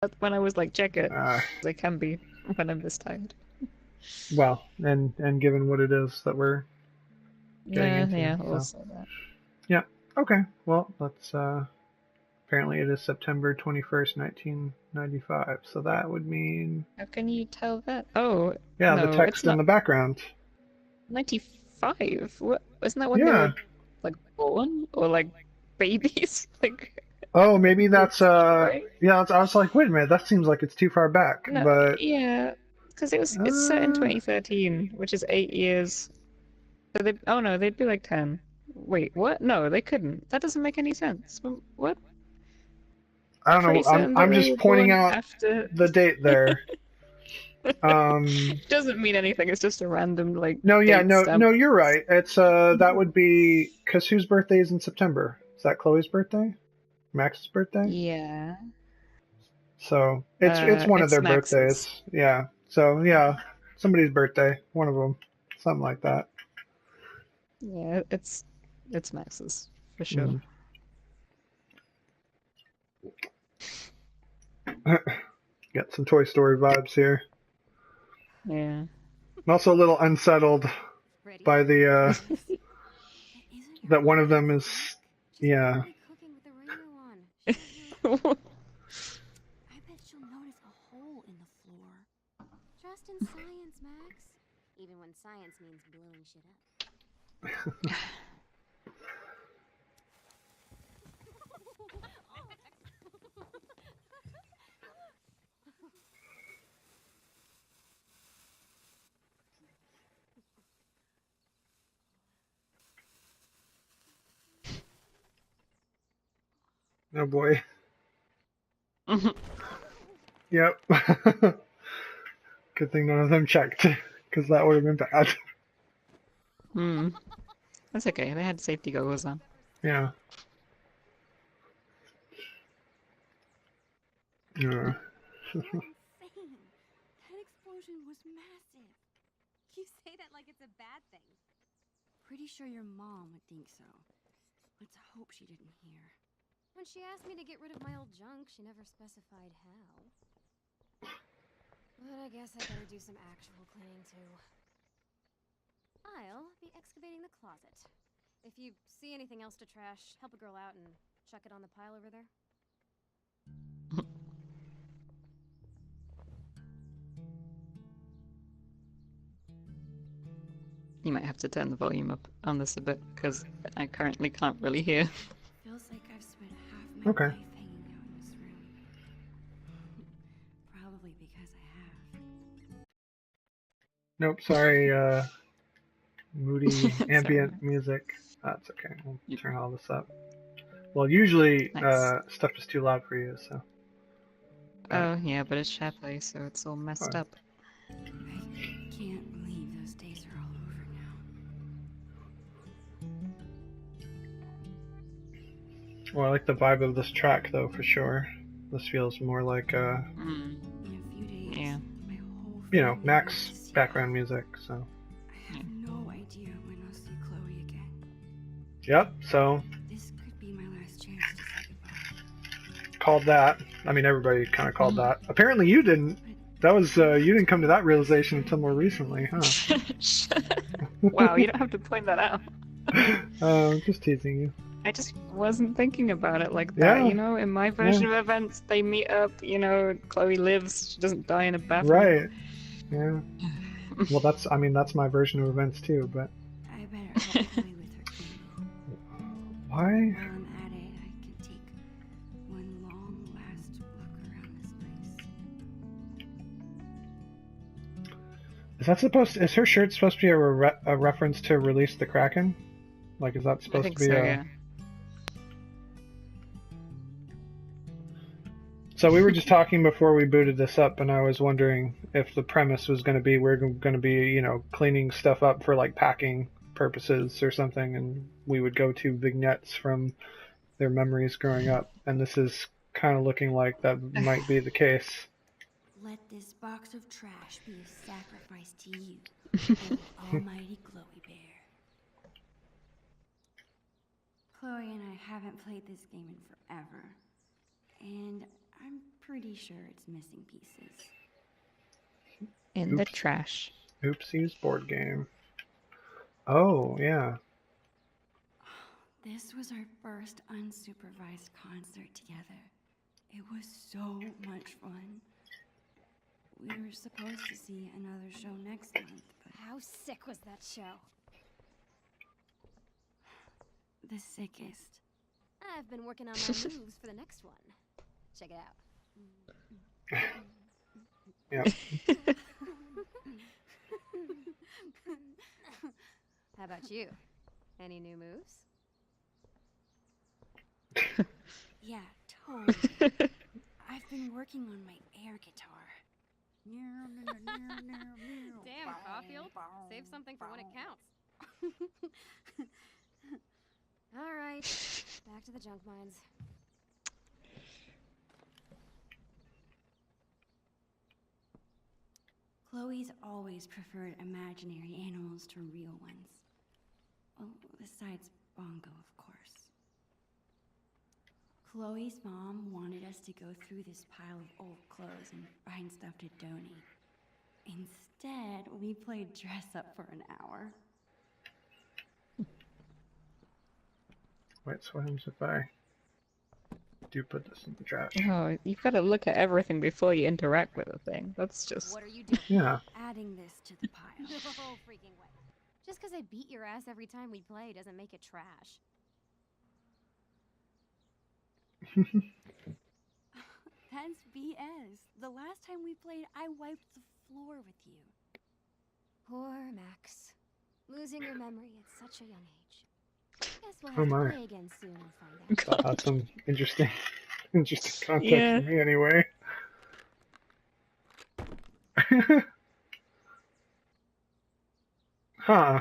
That's when I was like, check it. Uh, They can be when I'm this tired. well, and given what it is that we're getting Yeah, into, yeah, so also that. yeah. Okay. Well, let's. Apparently, it is September 21st, 1995. So that would mean, How can you tell that? Oh, yeah, the no, it's text in not the background. 95. What? Wasn't that when they were Yeah. like born or like babies? Like Oh, maybe that's right? yeah. I was like, wait a minute, that seems like it's too far back. No, But yeah, because it's set in uh, 2013, which is 8 years. So they oh no, they'd be like 10. Wait, what? No, they couldn't. That doesn't make any sense. What? I don't Pretty know. I'm certain that I'm they just were pointing born out after. the date there. Um, Doesn't mean anything. It's just a random like no, yeah, date no, stamp. no, you're right. It's that would be because whose birthday is in September? Is that Chloe's birthday? Max's birthday? Yeah. So it's one of It's their Max's. birthdays. Yeah. So yeah, somebody's birthday, one of them, something like that. Yeah, it's Max's for sure. Mm. Got some Toy Story vibes here. Yeah. I'm also a little unsettled Ready? by the That isn't your that one of voice. them is She's yeah. probably cooking with the radio on. She'll hear it. I bet she'll notice a hole in the floor. Trust in science, Max. Even when science means blowing shit up. Oh boy. Yep. Good thing none of them checked, because that would have been bad. Hmm. That's okay. They had safety goggles on. Yeah. Yeah. You're insane. That explosion was massive. You say that like it's a bad thing. Pretty sure your mom would think so. Let's hope she didn't hear. When she asked me to get rid of my old junk, she never specified how. But I guess I better do some actual cleaning too. I'll be excavating the closet. If you see anything else to trash, help a girl out and chuck it on the pile over there. You might have to turn the volume up on this a bit because I currently can't really hear. Feels like I've spent half my Okay. life hanging out in this room. Probably because I have. Nope. Sorry. Moody It's alright. ambient music. That's okay. We'll turn all this up. Well, usually Nice. stuff is too loud for you, so. But, Oh yeah, but it's SharePlay, so it's all messed up. I can't believe those days are all over now. well, I like the vibe of this track though, for sure. This feels more like Mm. In a few days, Yeah. my whole you know, family Max moves to Seattle. background music. So. I have no idea when I'll see Chloe again. Yep. So This could be my last chance to say goodbye. called that. I mean, everybody kind of called Mhm. that. Apparently, you didn't. That was you didn't come to that realization until more recently, huh? Wow, you don't have to point that out. Just teasing you. I just wasn't thinking about it like that. Yeah. You know, in my Yeah. version of events, they meet up, Chloe lives, she doesn't die in a bathroom. Right. Yeah. Well, I mean, that's my version of events too. But I better help Chloe with her cleaning. why? While I'm at it, I can take one long last look around this place. Is that supposed? Is her shirt supposed to be a reference to Release the Kraken? Like, is that I supposed to think be so, a? yeah. So we were just talking before we booted this up, and I was wondering if the premise was going to be we're going to be, cleaning stuff up for like packing purposes or something, and we would go to vignettes from their memories growing up, and this is kind of looking like that might be the case. Let this box of trash be a sacrifice to you, oh almighty Chloe Bear. Chloe and I haven't played this game in forever, and I'm pretty sure it's missing pieces. In the Oops. trash. Oopsies board game. Oh, yeah. This was our first unsupervised concert together. It was so much fun. We were supposed to see another show next month, but How sick was that show? the sickest. I've been working on my moves for the next one. Check it out. Yep. How about you? Any new moves? Yeah, totally. I've been working on my air guitar. Damn, Caulfield. Save something for when it counts. All right, back to the junk mines. Chloe's always preferred imaginary animals to real ones. Well, besides Bongo, of course. Chloe's mom wanted us to go through this pile of old clothes and find stuff to donate. Instead, we played dress up for an hour. Wait, so what happens if I do put this in the trash? Oh, you've got to look at everything before you interact with a thing. That's just... What are you doing? Yeah. Adding this to the pile. No freaking way. Just because I beat your ass every time we play doesn't make it trash. That's BS. The last time we played, I wiped the floor with you. Poor Max. Losing your memory at such a young age. Guess we'll Oh have my. to play again soon and find out. That's some interesting content Yeah. for me anyway. Huh.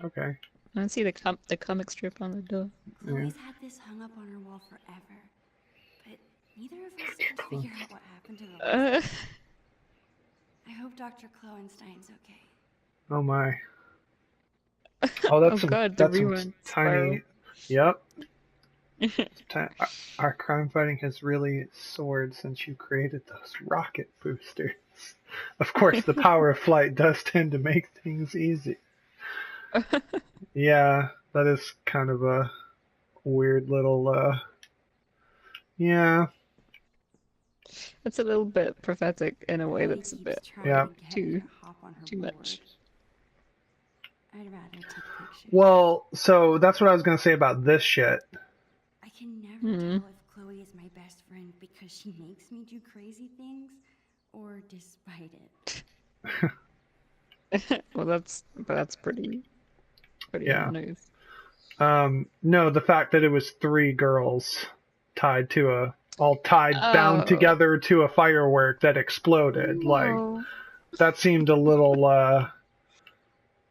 Okay. I see the comic strip on the door. Chloe's had this hung up on her wall forever, but neither of us can figure out what happened to the list. I hope Dr. Kloenstein's okay. Oh my. Oh, that's Oh some, god, the that's some rewind tiny. Yep. Our crime fighting has really soared since you created those rocket boosters. Of course, the power of flight does tend to make things easy. Yeah, that is kind of a weird little, yeah. It's a little bit prophetic in a way Chloe that's a keeps bit trying yeah, to get me too- to hop on her too board. much. I'd rather take pictures. Well, so that's what I was going to say about this shit. I can never tell if Chloe is my best friend because she makes me do crazy things, or despite it. Well, that's pretty Yeah. news. No, the fact that it was 3 girls tied to bound together to a firework that exploded. Like, No. that seemed a little,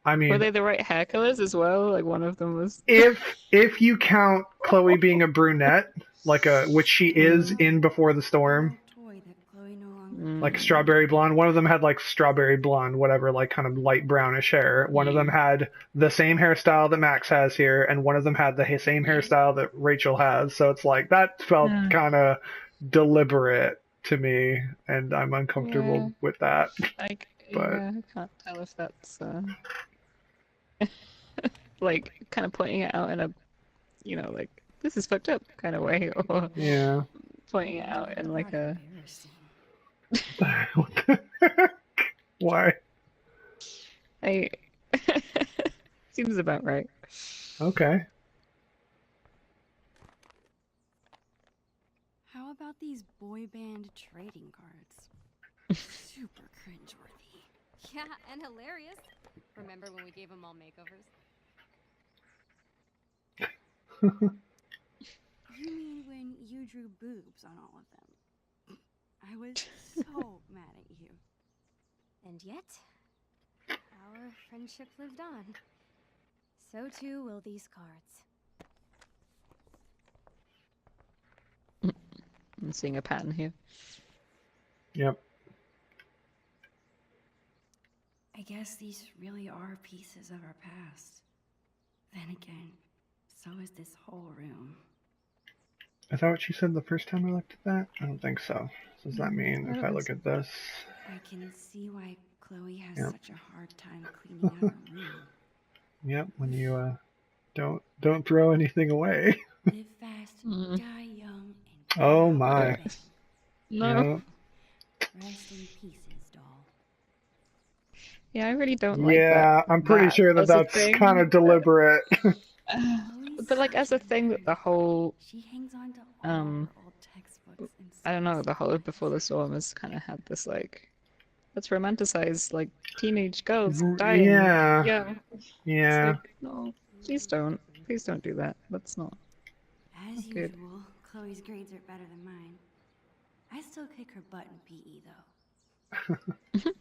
I mean, Were they the right hair colors as well? Like one of them was. if you count Chloe being a brunette, which she is in Before the Storm, Toy that Chloe no longer like strawberry blonde. One of them had like strawberry blonde, whatever, like kind of light brownish hair. One of them had the same hairstyle that Max has here, and one of them had the same hairstyle that Rachel has. So it's like that felt kind of deliberate to me, and I'm uncomfortable with that. Like, But- yeah, I can't tell if that's like kind of pointing it out in a, like this is fucked up kind of way, or Yeah. pointing it out in like a. embarrassing. What the heck? Why? Seems about right. Okay. How about these boy band trading cards? Super cringeworthy. Yeah, and hilarious. Remember when we gave them all makeovers? You mean when you drew boobs on all of them? I was so mad at you. And yet, our friendship lived on. So too will these cards. I'm seeing a pattern here. Yep. I guess these really are pieces of our past. Then again, so is this whole room. Is that what she said the first time I looked at that? I don't think so. So does that mean I if don't I think look so. at this? I can see why Chloe has Yep. such a hard time cleaning out her room. Yep. When you don't throw anything away. Live fast, Mm. die young, and Oh come out my. with a bang. No. Yep. Rest in pieces, doll. Yeah, I really don't like that. Yeah, I'm pretty That sure that as a that's kind thing. of deliberate. Chloe's But like such as a thing that the whole she hangs on to all her old textbooks and I don't know, studies the whole Before the Storm has kind of had this like let's romanticize like teenage girls dying Yeah. young. It's Yeah. like no, please don't. Please don't do that. That's not As good. usual, Chloe's grades are better than mine. I still kick her butt in PE, though.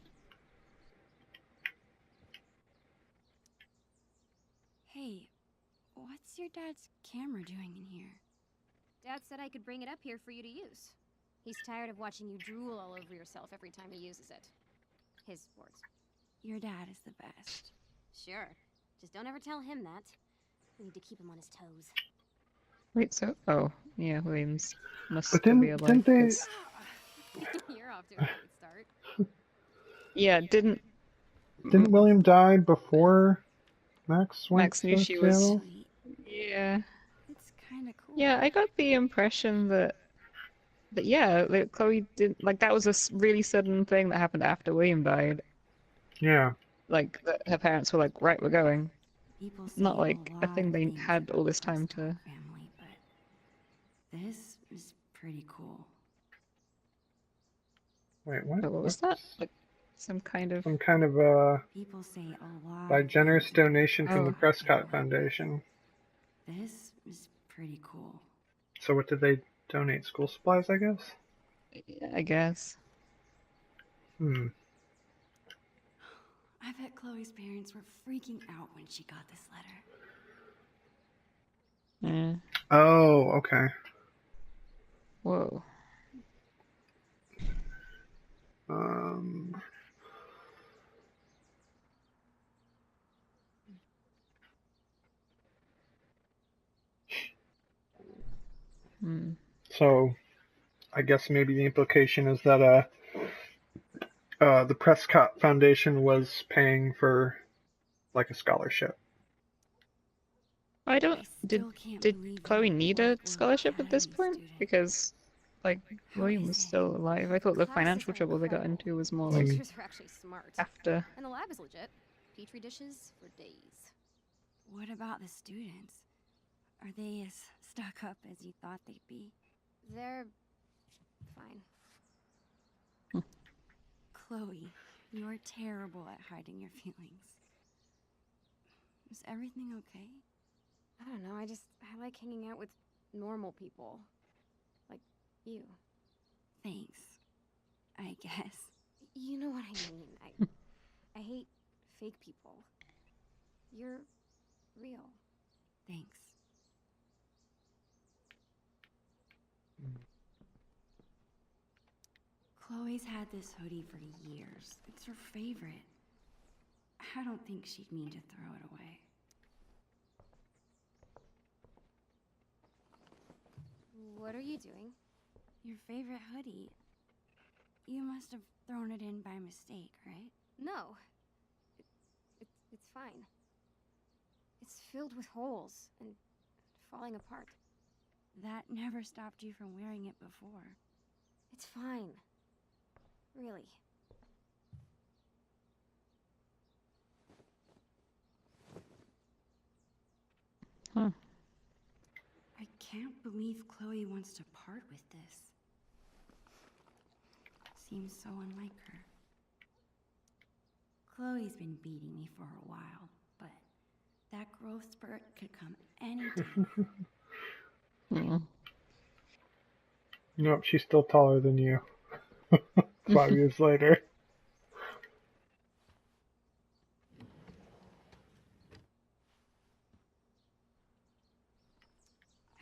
Hey, what's your dad's camera doing in here? Dad said I could bring it up here for you to use. He's tired of watching you drool all over yourself every time he uses it. His words. Your dad is the best. Sure. Just don't ever tell him that. We need to keep him on his toes. Wait, so oh yeah, Williams must But still be alive didn't they? because You're off to a great start. yeah, Didn't William die before Max went Max knew to she was Seattle? Sweet. yeah. It's kind of cool. Yeah, I got the impression that yeah, like Chloe did like that was a really sudden thing that happened after William died. Yeah. Like that her parents were like, right, we're going. People say Not like a lot thing of they things had all about this the time Prescott to. family, but this is pretty cool. Wait, what? But what was that? Like some kind of. Some kind of People say a lot by of generous things about donation from the Oh. Prescott family. Foundation. This is pretty cool. So what did they donate? School supplies, I guess? I guess. Hmm. I bet Chloe's parents were freaking out when she got this letter. Yeah. Oh, okay. Whoa. Um. Hmm. So, I guess maybe the implication is that the Prescott Foundation was paying for like a scholarship. I don't. I Did still can't did believe Chloe you're need White a World scholarship at this Academy point? student. Because like How William is was it? still alive. I thought the Classes financial are trouble they got incredible. into was more Mm. like Teachers are actually smart. after. And the lab is legit. Petri dishes for days. What about the students? Are they as stuck up as you thought they'd be? They're fine. Chloe, you're terrible at hiding your feelings. Is everything okay? I don't know, I like hanging out with normal people. Like you. Thanks. I guess. You know what I mean. I hate fake people. You're real. Thanks. Chloe's had this hoodie for years. It's her favorite. I don't think she'd mean to throw it away. What are you doing? Your favorite hoodie. You must have thrown it in by mistake, right? No. It's fine. It's filled with holes and falling apart. That never stopped you from wearing it before. It's fine. Really. Huh. I can't believe Chloe wants to part with this. Seems so unlike her. Chloe's been beating me for a while, but that growth spurt could come any day. Mm. Nope, she's still taller than you. 5 years later.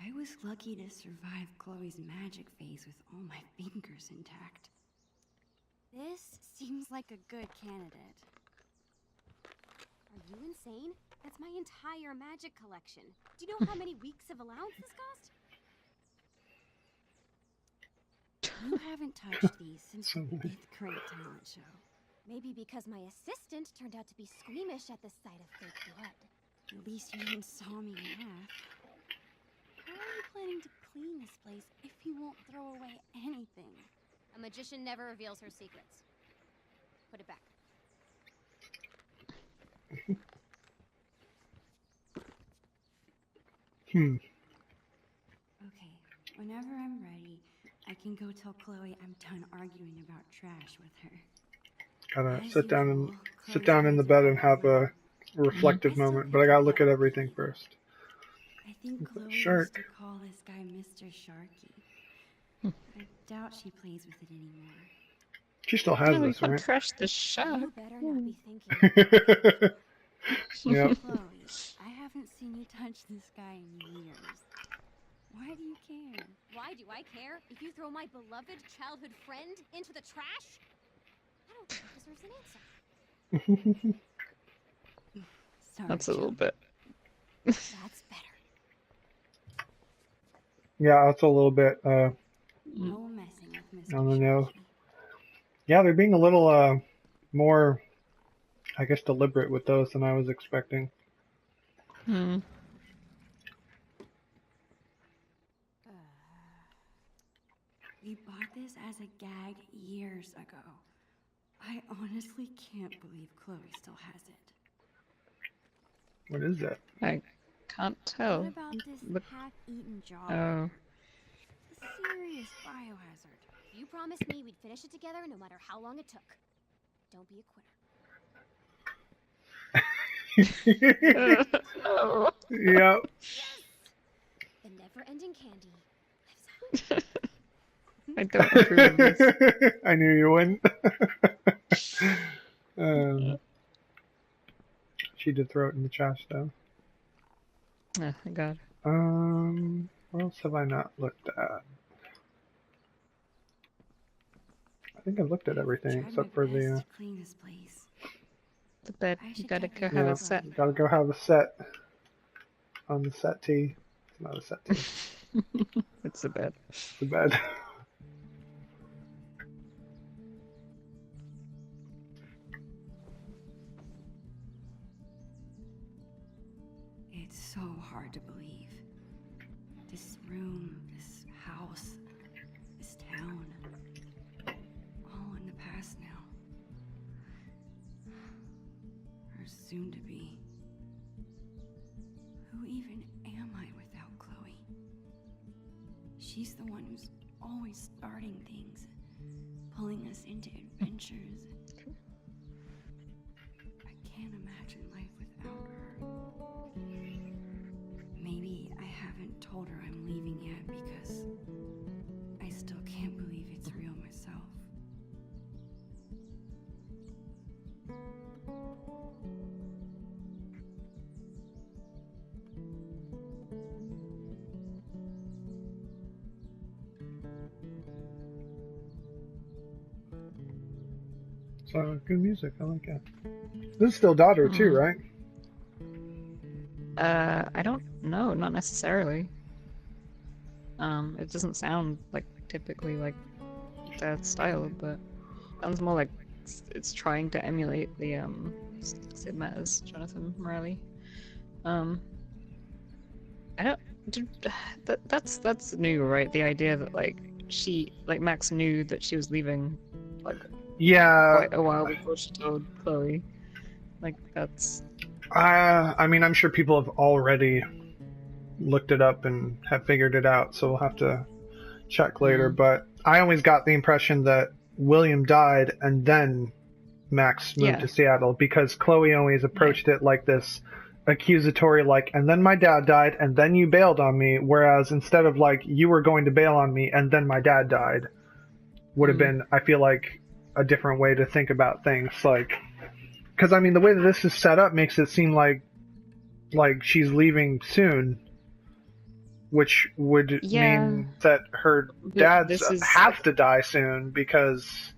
I was lucky to survive Chloe's magic phase with all my fingers intact. This seems like a good candidate. Are you insane? That's my entire magic collection. Do you know how many weeks of allowance this cost? You haven't touched these since So the weird. 8th grade talent show. Maybe because my assistant turned out to be squeamish at the sight of fake blood. At least you didn't saw me in half. How are you planning to clean this place if you won't throw away anything? A magician never reveals her secrets. Put it back. Okay, whenever I'm ready, I can go tell Chloe I'm done arguing about trash with her. Gotta As sit down usual, in the Chloe's bed parents and have are a reflective I still moment, think but I gotta we look got at everything lucky. first. I think Chloe Shark. used to call this guy Mr. Sharky. I doubt she plays with it anymore. She still has No, we this, can't right? trash the shark. You better not be thinking. Yep. Chloe, I haven't seen you touch this guy in years. Why do you care? Why do I care if you throw my beloved childhood friend into the trash? I don't think it deserves an answer. Sorry, That's a little chum. bit. That's better. Yeah, it's a little bit, No messing with Mr. I don't know. Sharky. Yeah, they're being a little, more, I guess, deliberate with those than I was expecting. Hmm. We bought this as a gag years ago. I honestly can't believe Chloe still has it. What is that? I can't tell. What about this Look. half-eaten job? Oh. It's a serious biohazard. You promised me we'd finish it together no matter how long it took. Don't be a quitter. Oh. Yep. The never-ending candy lives on. I don't approve of this. I knew you wouldn't. um, she did throw it in the trash, though. Oh, thank God. What else have I not looked at? I think I've looked at everything Tried except my for best the. to clean this place. The bed. I You should gotta get go rid have Yeah, a set. gotta go have a set on the settee. It's not a settee. It's the bed. It's the bed. It's so hard to believe. This room, this house, this town, all in the past now. Or soon to be. Who even am I without Chloe? She's the one who's always starting things, pulling us into adventures. I can't imagine life without her. Maybe I haven't told her I'm leaving yet because I still can't believe it's real myself. So good music. I like it. This is still daughter too, right? I don't know, not necessarily. It doesn't sound like typically like that style, but sounds more like it's trying to emulate the Sid Meier's Jonathan Morelli. I don't. That's new, right? The idea that like Max knew that she was leaving, like Yeah. quite a while before she told Chloe. Like that's. I mean, I'm sure people have already looked it up and have figured it out, so we'll have to check later. But I always got the impression that William died and then Max moved to Seattle, because Chloe always approached it like this accusatory, like, and then my dad died and then you bailed on me, whereas instead of like, you were going to bail on me and then my dad died, would have been, I feel like, a different way to think about things. Like, because I mean, the way that this is set up makes it seem like she's leaving soon, which would mean that her dad has to die soon, because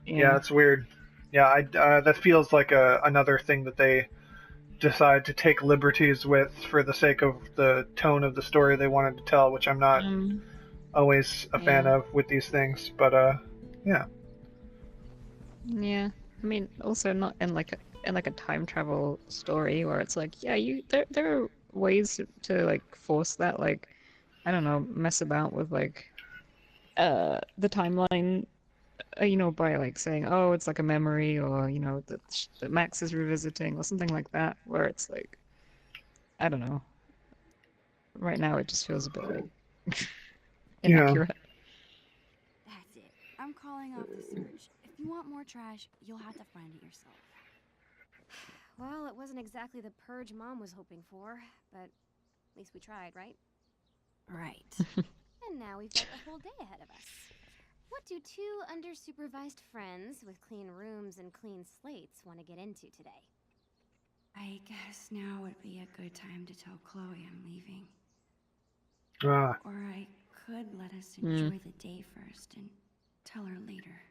it's weird. Yeah, that feels like another thing that they decide to take liberties with for the sake of the tone of the story they wanted to tell, which I'm not always a fan Yeah. of with these things. But yeah. Yeah. I mean, also not in like a time travel story where it's like, yeah, there are ways to like force that, like, I don't know, mess about with like the timeline, by like saying, oh, it's like a memory, or that Max is revisiting or something like that, where it's like, I don't know. Right now it just feels a bit like Yeah. inaccurate. That's it. I'm calling off the search. If you want more trash, you'll have to find it yourself. Well, it wasn't exactly the purge Mom was hoping for, but at least we tried, right? Right. And now we've got the whole day ahead of us. What do two under-supervised friends with clean rooms and clean slates want to get into today? I guess now would be a good time to tell Chloe I'm leaving. Ah. Or I could let us enjoy the day first and tell her later.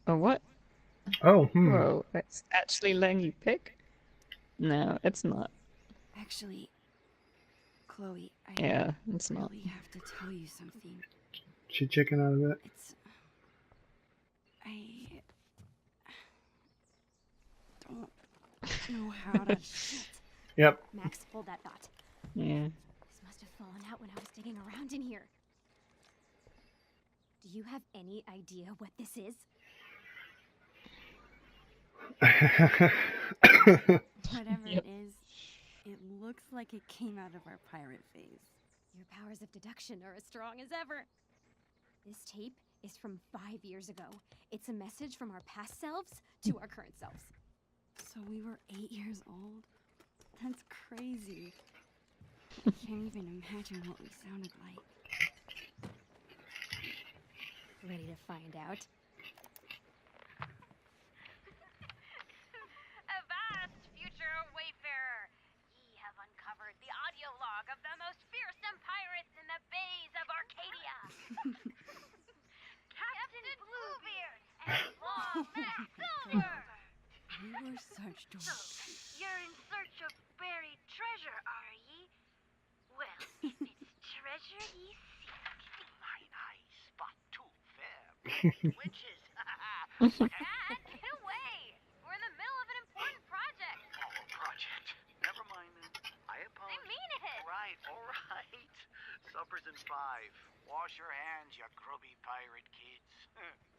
Oh, what? Oh. Whoa, it's actually letting you pick? No, it's not. Actually, Chloe, I Yeah, it's not. really have to tell you something. She chicken out of it. I don't know how to. Shit. Yep. Max, hold that thought. Yeah. This must have fallen out when I was digging around in here. Do you have any idea what this is? Whatever it is, it looks like it came out of our pirate phase. Your powers of deduction are as strong as ever. This tape is from 5 years ago. It's a message from our past selves to our current selves. So we were 8 years old? That's crazy. I can't even imagine what we sounded like. Ready to find out? Avast, future wayfarer! Ye have uncovered the audio log of the most fearsome pirates in the bays of Arcadia. Captain Bluebeard and Long Mac Silver! We were such dorks. You're in search of buried treasure, are ye? Well, if it's treasure ye seek, Mine eyes spot two fair witches. Dad, get away! We're in the middle of an important project. Oh, project. Never mind then. I I apologize. mean it. All right. Supper's in 5. Wash your hands, you grubby pirate kids.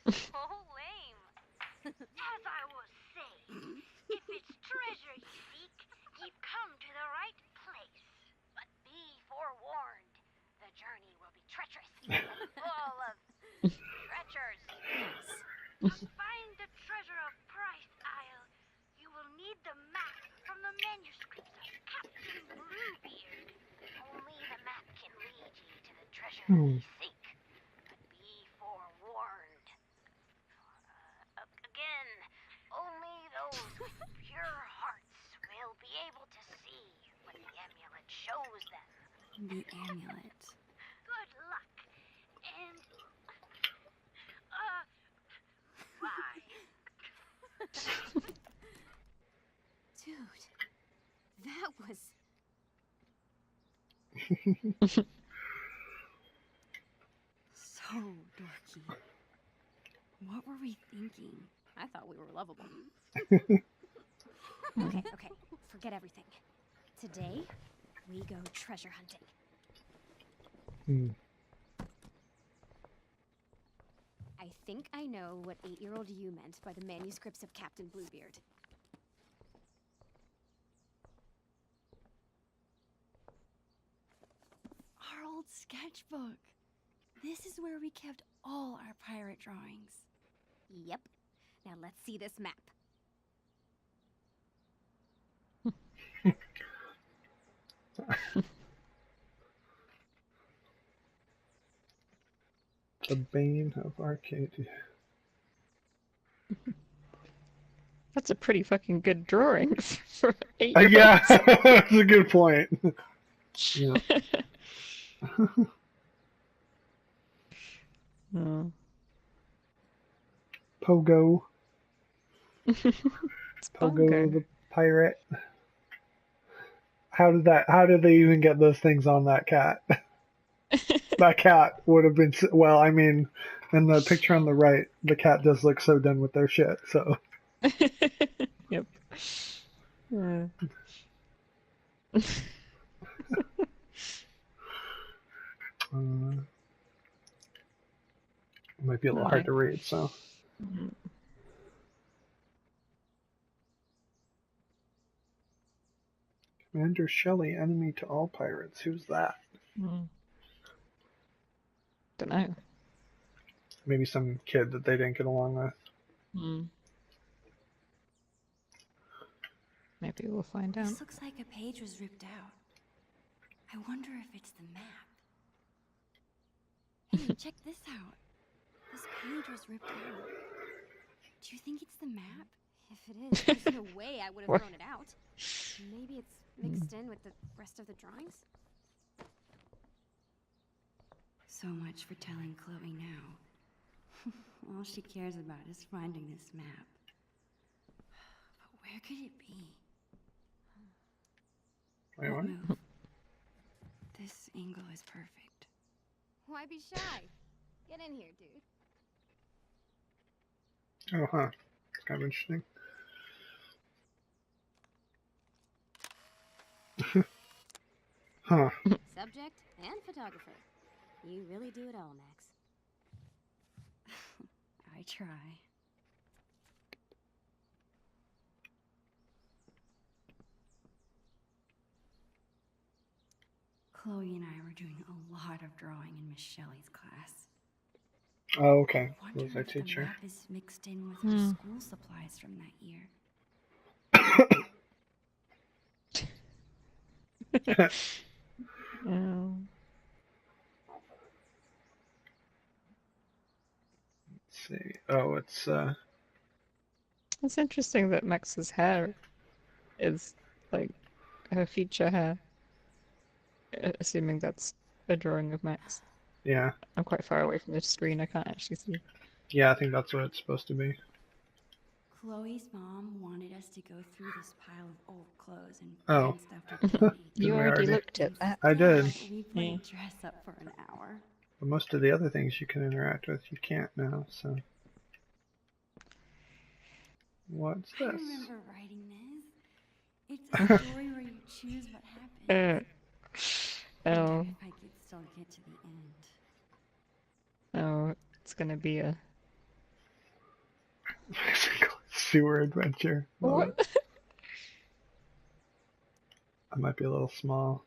So lame. As I was saying, if it's treasure ye seek, ye've come to the right place. But be forewarned, the journey will be treacherous, full of treacherous. Yes. To find the treasure of Price Isle, you will need the map from the manuscripts of Captain Bluebeard. Only the map can lead ye to the treasure ye seek. But be forewarned. Again, only those with pure hearts will be able to see what the amulet shows them. The amulet. Good luck. And, bye. Dude, that was... So dorky. What were we thinking? I thought we were lovable. Okay, forget everything. Today, we go treasure hunting. I think I know what 8-year-old you meant by the manuscripts of Captain Bluebeard. Our old sketchbook. This is where we kept all our pirate drawings. Yep. Now let's see this map. The Bane of Arcadia. That's a pretty fucking good drawing for 8-year-olds. Yeah, that's a good point. Yeah. Oh. Pogo. It's Pogo Bongo. the pirate. How did they even get those things on that cat? That cat would have been. Well, I mean, in the picture on the right, the cat does look so done with their shit. So. Yep. Uh, It might be a little hard to read, so. Commander Shelley, enemy to all pirates. Who's that? Don't know. Maybe some kid that they didn't get along with. Maybe we'll find out. This looks like a page was ripped out. I wonder if it's the map. Hey, check this out. This page was ripped out. Do you think it's the map? If it is, there's no way I would have What? thrown it out. Maybe it's mixed in with the rest of the drawings? So much for telling Chloe now. All she cares about is finding this map. But where could it be? Wait, what? Move. This angle is perfect. Why be shy? Get in here, dude. Oh, huh. It's kind of interesting. Huh. Subject and photographer. You really do it all, Max. I try. Chloe and I were doing a lot of drawing in Miss Shelley's class. Oh, okay. I Who was wonder our if the teacher? map is mixed in with her school supplies from that year. Oh. Let's see. Oh, it's It's interesting that Max's hair is like her feature hair. Assuming that's a drawing of Max. yeah. I'm quite far away from the screen, I can't actually see. Yeah, I think that's what it's supposed to be. Chloe's mom wanted us to go through this pile of old clothes and Oh. find stuff to donate. You we already already- looked at that. I did. We played dress up for an hour. But most of the other things you can interact with, you can't now, so. What's I this? remember writing this. It's a story where you choose what happens. Oh, Wonder if I could still get to the end. oh, it's gonna be a Sewer adventure. Love it. what? I might be a little small.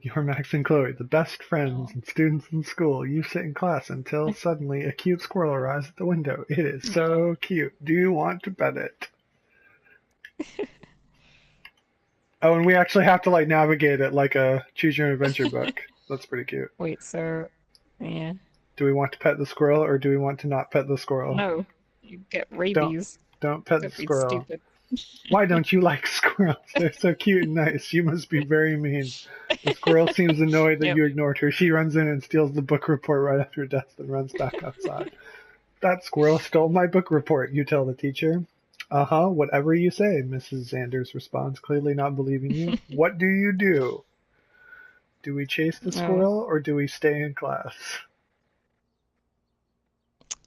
You're Max and Chloe, the best friends and students in school. You sit in class until suddenly a cute squirrel arrives at the window. It is so cute. Do you want to pet it? Oh, and we actually have to like navigate it like a choose your own adventure book. That's pretty cute. Wait, so yeah. Do we want to pet the squirrel or do we want to not pet the squirrel? No, you get rabies. Don't pet the That'd be squirrel. stupid. Why don't you like squirrels? They're so cute and nice. You must be very mean. The squirrel seems annoyed that Yep. you ignored her. She runs in and steals the book report right off your desk and runs back outside. That squirrel stole my book report, you tell the teacher. Uh-huh, whatever you say, Mrs. Sanders responds, clearly not believing you. What do you do? Do we chase the squirrel or do we stay in class?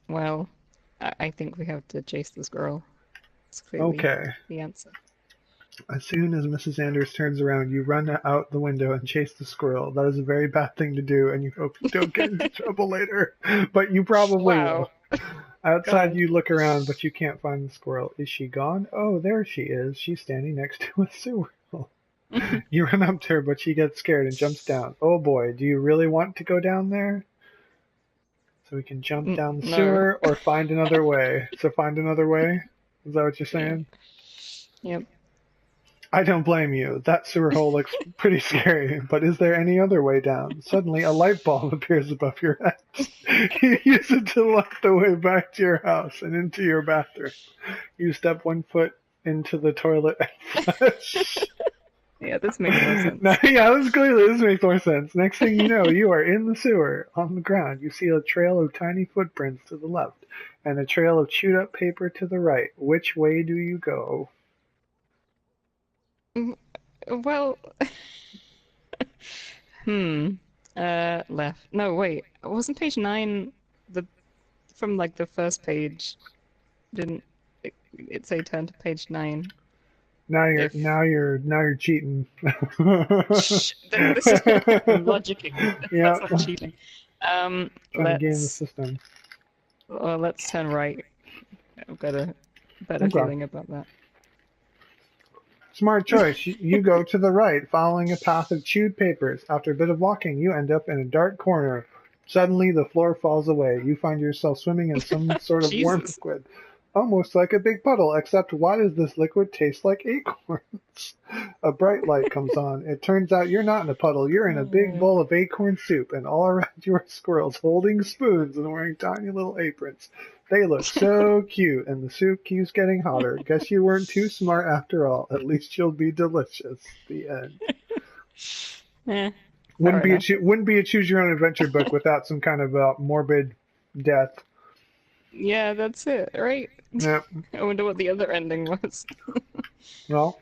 Well, I think we have to chase this girl. It's clearly Okay. the answer. As soon as Mrs. Sanders turns around, you run out the window and chase the squirrel. That is a very bad thing to do, and you hope you don't get into trouble later. But you probably Wow. will. Outside, God. you look around, but you can't find the squirrel. Is she gone? Oh, there she is. She's standing next to a sewer. You run up to her, but she gets scared and jumps down. Oh boy, do you really want to go down there? So we can jump down the No. sewer or find another way. So find another way? Is that what you're saying? Yep. I don't blame you. That sewer hole looks pretty scary, but is there any other way down? Suddenly, a light bulb appears above your head. You use it to light the way back to your house and into your bathroom. You step 1 foot into the toilet and flush. Yeah, this makes more sense. Now, yeah, this makes more sense. Next thing you know, you are in the sewer. On the ground, you see a trail of tiny footprints to the left and a trail of chewed up paper to the right. Which way do you go? Well, Left. No, wait. Wasn't page 9 the from like the first page? Didn't it say turn to page 9? Now you're If now you're now you're cheating. Shh, this is I'm logicking. Yeah, That's not cheating. trying to game the Let's system. let's turn right. I've got a better Okay. feeling about that. Smart choice. You go to the right, following a path of chewed papers. After a bit of walking, you end up in a dark corner. Suddenly, the floor falls away. You find yourself swimming in some sort of warm Jesus. liquid. Almost like a big puddle, except why does this liquid taste like acorns? A bright light comes on. It turns out you're not in a puddle. You're in a big bowl of acorn soup, and all around you are squirrels holding spoons and wearing tiny little aprons. They look so cute, and the soup keeps getting hotter. Guess you weren't too smart after all. At least you'll be delicious. The end. Eh, Wouldn't fair be wouldn't be a choose your own adventure book without some kind of morbid death. yeah, that's it, right? Yeah. I wonder what the other ending was. Well,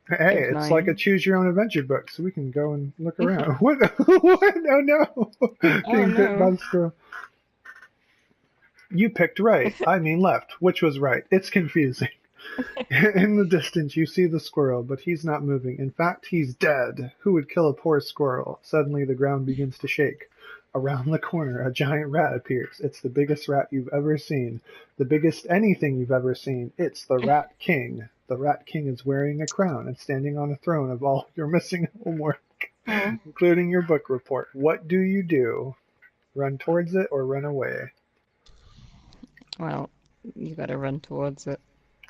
hey, Page it's 9. like a choose your own adventure book, so we can go and look around. What? What? Oh no! Being bit by the squirrel. You picked right. I mean left. Which was right? It's confusing. In the distance, you see the squirrel, but he's not moving. In fact, he's dead. Who would kill a poor squirrel? Suddenly, the ground begins to shake. Around the corner, a giant rat appears. It's the biggest rat you've ever seen. The biggest anything you've ever seen. It's the Rat King. The Rat King is wearing a crown and standing on a throne of all your missing homework, including your book report. What do you do? Run towards it or run away? Well, you gotta run towards it.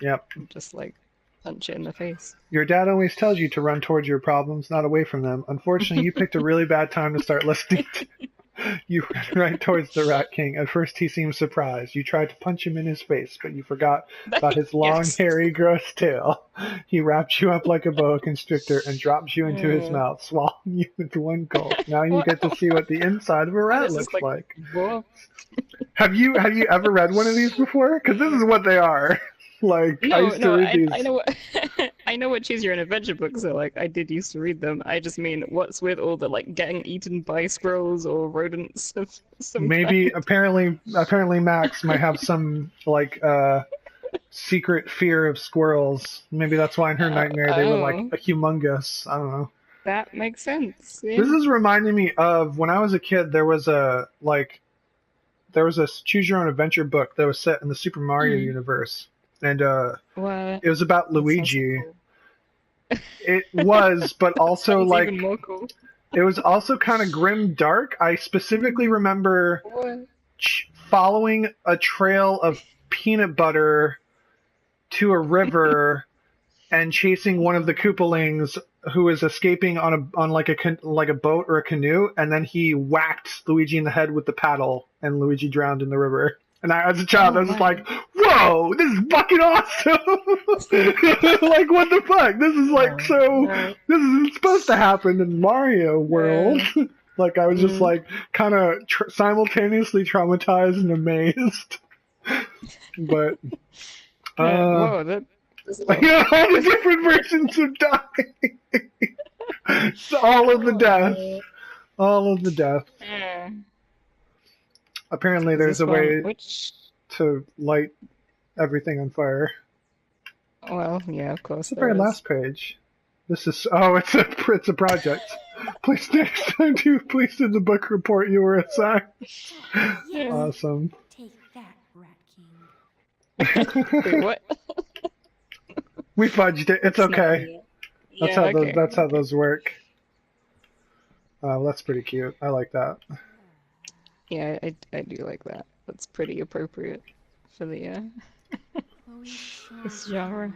Yep. Just like punch it in the face. Your dad always tells you to run towards your problems, not away from them. Unfortunately, you picked a really bad time to start listening to. You ran right towards the Rat King. At first, he seemed surprised. You tried to punch him in his face, but you forgot about his long, Yes. hairy, gross tail. He wraps you up like a boa constrictor and drops you into his mouth, swallowing you with one gulp. Now you get to see what the inside of a rat This is looks like. Whoa. Have you ever read one of these before? Because this is what they are. Like I used to read these. I know what I know what Choose Your Own Adventure books are like. I did used to read them. I just mean, what's with all the like getting eaten by squirrels or rodents of some Maybe kind? apparently Max might have some like secret fear of squirrels. Maybe that's why in her nightmare they were like oh. a humongous. I don't know. That makes sense. Yeah. This is reminding me of when I was a kid. There was a Choose Your Own Adventure book that was set in the Super Mario universe, and What? it was about That sounds so Luigi. cool. It was, but also Sounds like even more cool. it was also kind of grim dark. I specifically remember What? following a trail of peanut butter to a river and chasing one of the Koopalings who was escaping on like a boat or a canoe, and then he whacked Luigi in the head with the paddle, and Luigi drowned in the river. And as a child, I was just like, "Whoa, this is fucking awesome!" Like, what the fuck? This is like This isn't supposed to happen in Mario World. Like, I was just like kind of simultaneously traumatized and amazed. But Whoa, that. yeah, all the different versions of dying. It's all of the death. All of the death. Yeah. Apparently, Is there's this a way one- which? to light everything on fire. Well, yeah, of course. It's the there very is. last page. This is it's a project. Please next time please do the book report you were assigned. Yes. Awesome. Take that, Rat King. Wait, what? We fudged it. It's okay. That's Yeah, okay. That's how those work. That's pretty cute. I like that. Yeah, I do like that. That's pretty appropriate for the Chloe's sure this to genre. find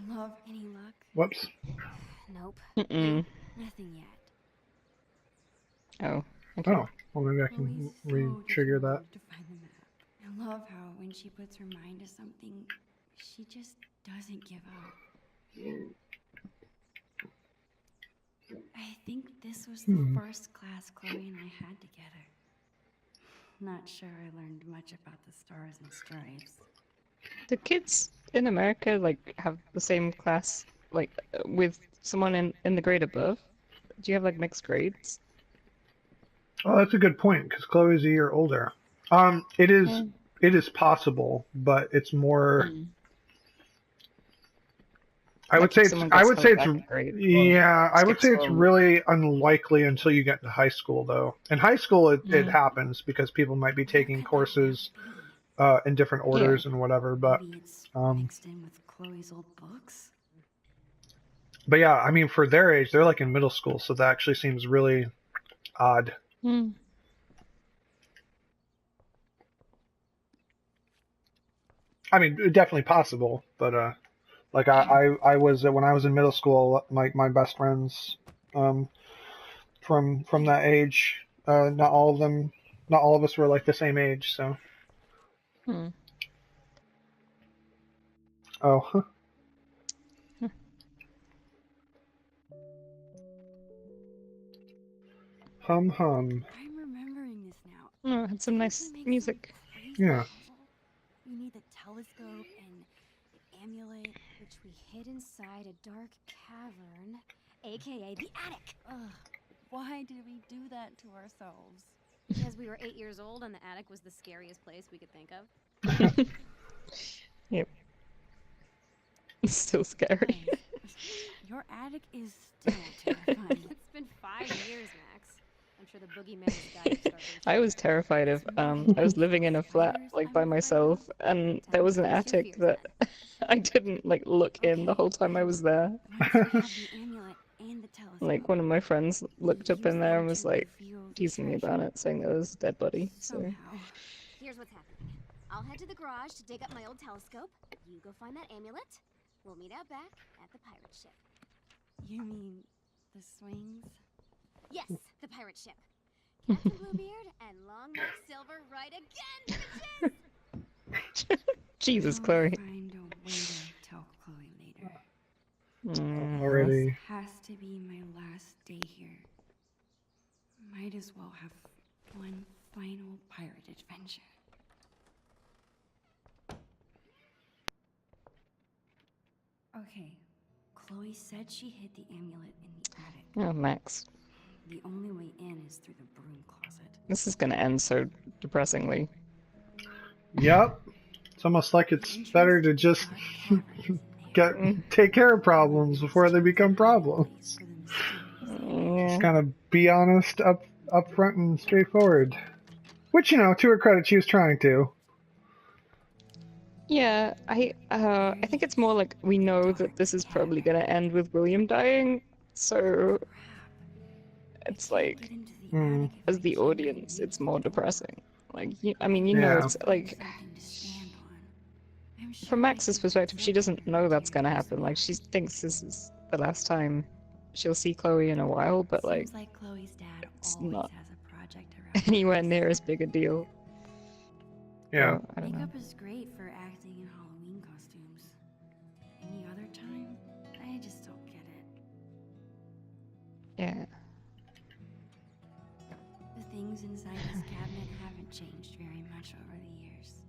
the map. Love, any luck? Whoops. Nope. Mm-mm. Nothing yet. Oh, okay. Oh, well maybe I can Chloe's so re-trigger that. determined to find the map. I love how when she puts her mind to something, she just doesn't give up. I think this was the first class Chloe and I had together. Not sure I learned much about the stars and stripes. Do kids in America like have the same class like with someone in the grade above? Do you have like mixed grades? Oh, that's a good point because Chloe's a year older. Yeah. It is possible, but it's more. Mm. Like if someone I gets would say held it's back a grade or yeah, I would skips say it's one. really unlikely until you get to high school though. In high school it Mm. happens because people might be Where taking could that courses now be? in different Yeah. orders and whatever, but Maybe it's um mixed in with Chloe's old books? but yeah, I mean for their age, they're like in middle school, so that actually seems really odd. Mm. I mean, definitely possible, but like I was when I was in middle school, my best friends um from that age, not all of us were like the same age, so Mm. oh. Hum hum. I'm remembering this now. Oh, it had some Didn't nice we make some music. crazy Yeah. puzzle? We need the telescope and the amulet. Which we hid inside a dark cavern, aka the attic. Ugh, why did we do that to ourselves? Because we were 8 years old and the attic was the scariest place we could think of. Yep. It's still scary. Guys, your attic is still terrifying. It's been 5 years, Max. I'm sure the boogeyman has died starving. I was terrified of I was living in a flat like by myself and there was an attic that I didn't like look in the whole time I was there. Once we have the amulet and the telescope, Like one of my friends looked up in there and was like reveal the teasing me treasure. about it, saying there was a dead body. So Somehow. Here's what's happening. I'll head to the garage to dig up my old telescope. You go find that amulet. We'll meet out back at the pirate ship. You mean the swings? Yes, the pirate ship. Captain Bluebeard and Long Neck Silver right again, bitches! Jesus, I'll Chloe. find a way to tell Chloe later. Already. This has to be my last day here. Might as well have one final pirate adventure. Okay, Chloe said she hid the amulet in the attic. Oh, Max. The only way in is through the broom closet. This is gonna end so depressingly. Yep. It's almost like it's better to just Mm. take care of problems before they become problems. Yeah. Just kind of be honest, up front and straightforward. Which, you know, to her credit, she was trying to. Yeah, I think it's more like we know that this is probably gonna end with William dying, so it's like as the audience, it's more depressing. Like, I mean, you know, Yeah. it's like from Max's perspective, she doesn't know that's gonna happen. Like, she thinks this is the last time she'll see Chloe in a while, but like, Seems like Chloe's dad it's always not has a project around anywhere near as big a deal. Yeah. So, I don't know. Makeup is great for acting in Halloween costumes. Any other time, I just don't get it. Yeah. The things inside this cabinet haven't changed very much over the years.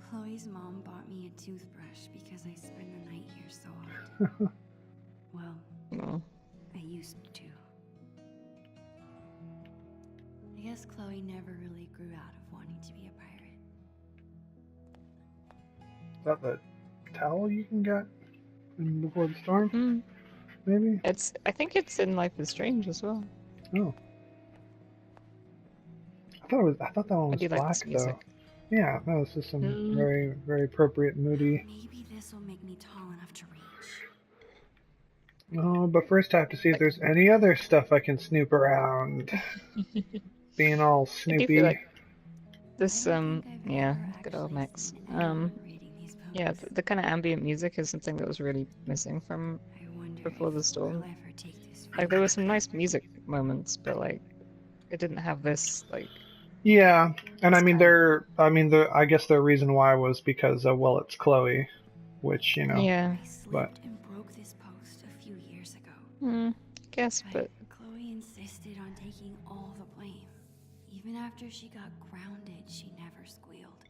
Chloe's mom bought me a toothbrush because I spend the night here so often. Well, No. I used to. I guess Chloe never really grew out of wanting to be a pirate. Is that the towel you can get in Before the Storm? Hmm. Maybe? I think it's in Life is Strange as well. Oh. I thought that one I was do like black this music. though. Yeah, no, this is some Mm. very, very appropriate moody. Maybe this will make me tall enough to reach. Oh, but first I have to see if there's any other stuff I can snoop around. Being all I do snoopy. feel like this, I don't think I've yeah, ever good old actually Max. seen anyone reading these Yeah, books. the kind of ambient music is something that was really missing from I wonder Before the if Storm. I'll ever take this Like, there were some nice music moments, but like, it didn't have this like. Yeah, and I It's mean, kinda- I guess their reason why was because, well, it's Chloe, which, you know. Yeah, I slipped but- and broke this post a few years ago. guess, but Chloe insisted on taking all the blame. Even after she got grounded, she never squealed.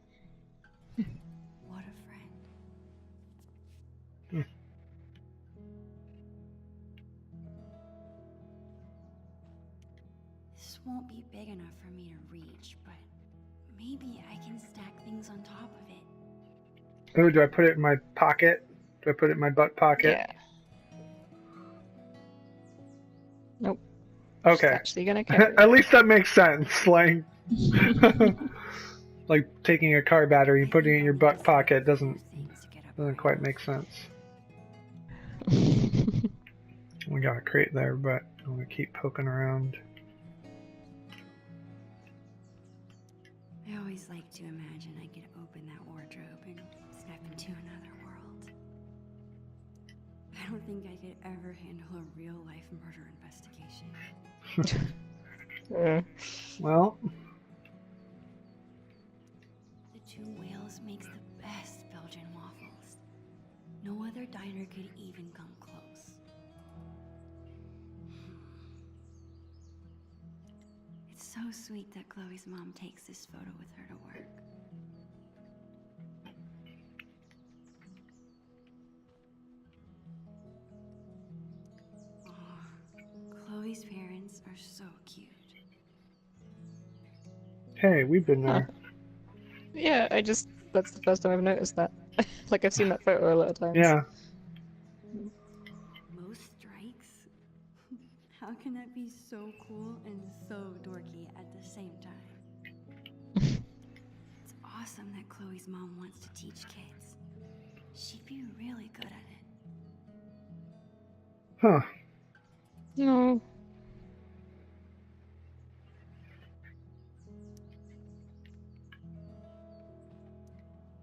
What a friend. This won't be big enough for me to reach, but maybe I can stack things on top of it. Oh, do I put it in my pocket? Do I put it in my butt pocket? Yeah. Nope. Okay. She's actually gonna carry At it. least that makes sense. Like, like taking a car battery and putting it in your butt pocket doesn't quite make sense. We got a crate there, but I'm gonna keep poking around. I always like to imagine I could open that wardrobe and step into another world. I don't think I could ever handle a real-life murder investigation. Yeah. Well, The Two Whales makes the best Belgian waffles. No other diner could even come close. It's so sweet that Chloe's mom takes this photo with her to work. Oh, Chloe's parents are so cute. hey, we've been there. Yeah, that's the first time I've noticed that. Like, I've seen that photo a lot of times. Yeah. Most strikes? How can that be so cool and so dorky at the same time? It's awesome that Chloe's mom wants to teach kids. She'd be really good at it. Huh. No.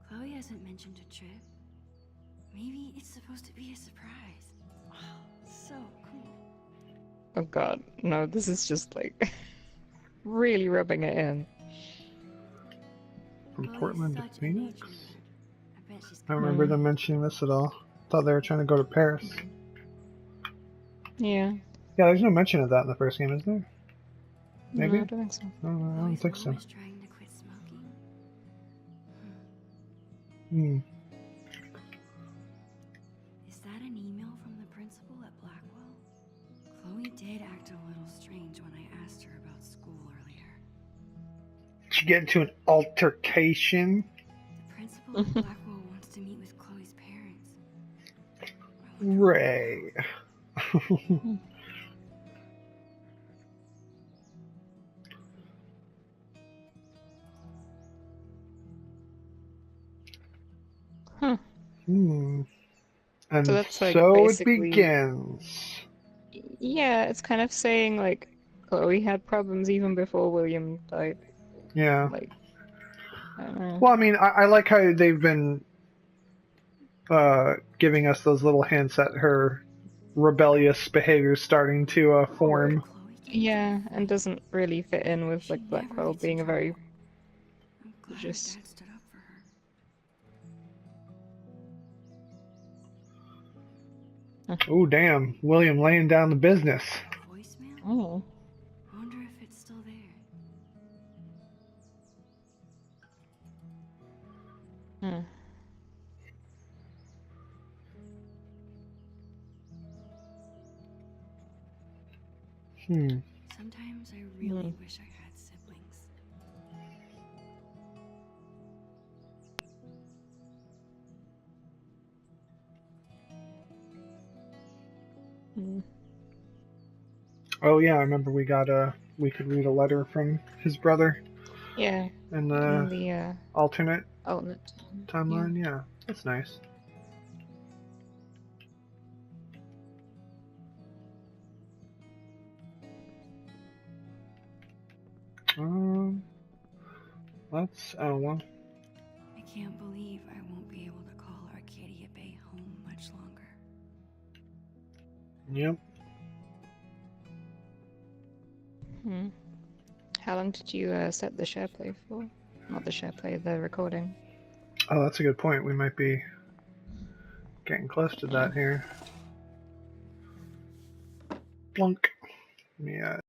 Chloe hasn't mentioned a trip. Maybe it's supposed to be a surprise. Oh, so cool. Oh god. No, this is just like really rubbing it in. From Chloe's Portland to such a Phoenix? nature nerd. I bet she's I don't remember them mentioning this at all. Thought they were trying to go to Paris. Yeah. Yeah, there's no mention of that in the first game, is there? Maybe? No, I don't think so. I don't think so. Chloe's mom is trying to quit smoking. Hmm. Is that an email from the principal at Blackwell? Chloe did act a little strange when I asked her about school earlier. Did you get into an altercation? The principal at Blackwell wants to meet with Chloe's parents. Ray. Huh. Hmm. And So that's, like, so it basically- begins. Yeah, it's kind of saying, like, Chloe had problems even before William died. Yeah. Like, I don't know. Well, I mean, I like how they've been giving us those little hints at her rebellious behavior starting to form. Chloe came Yeah, to and doesn't really fit in with, She like, never Blackwell gets in being a very... trouble. I'm glad her just- dad stood up for her. Oh, damn. William laying down the business. Voicemail? Oh. I wonder if it's still there. Hmm. Hmm. Sometimes I really wish I had siblings. Hmm. Oh, yeah, I remember we could read a letter from his brother Yeah, in in the the alternate alternate timeline. Yeah, that's nice. Let's. Oh well. I can't believe I won't be able to call Arcadia Bay home much longer. Yep. Hmm. How long did you set the share play for? Not the share play, the recording. Oh, that's a good point. We might be getting close to that here. Blunk. Let me